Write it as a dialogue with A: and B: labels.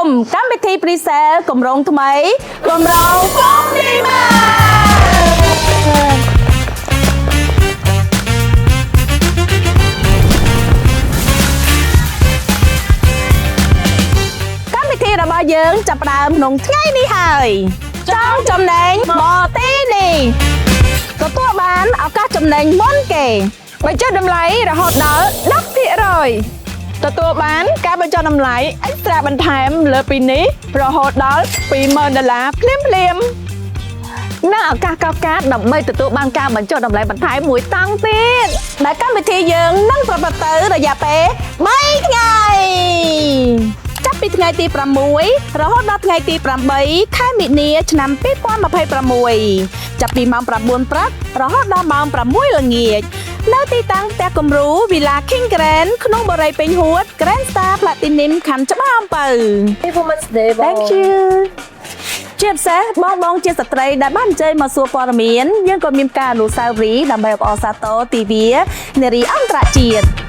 A: มកម្មវិធី Pre-sale គម្រោងថ្មីគម្រោង Compliment កម្មវិធីរបស់យើងចាប់ផ្ដើមក្នុងថ្ងៃនេះហើយចង់ចំណេញមកទីនេះទទួលបានឱកាសចំណេញមុនគេបញ្ចុះតម្លៃរហូតដល់ 10% ទទួលបានការបញ្ចុះតម្លៃអេកស្ត្រាបន្ថែមលើពីនេះរហូតដល់ $20,000 ភ្លាមនិងឱកាសកោតកាតដើម្បីទទួលបានការបញ្ចុះតម្លៃបន្ថែមមួយតង់ទៀតដែលកម្មវិធីយើងនឹងប្រព្រឹត្តទៅរយៈពេល3ថ្ងៃចាប់ពីថ្ងៃទី6រហូតដល់ថ្ងៃទី8ខែមិនិនាឆ្នាំ2026ចាប់ពីម៉ោង 9 ព្រឹករហូតដល់ម៉ោង 6 ល្ងាចនៅទីតាំងផ្ទះគំរូ Villa King Grand ក្នុងបរិយាពេញហួត Grand Star Platinum ខណ្ឌច្បារអំពៅ
B: Performance Day បង
A: Thank you ជាពិសេសបងជាស្ត្រីដែលបានអញ្ជើញមកសួរព័ត៌មានយើងក៏មានការអនុស្សាវរីយ៍ដើម្បីអបអរសាទរទិវានារីអន្តរជាតិ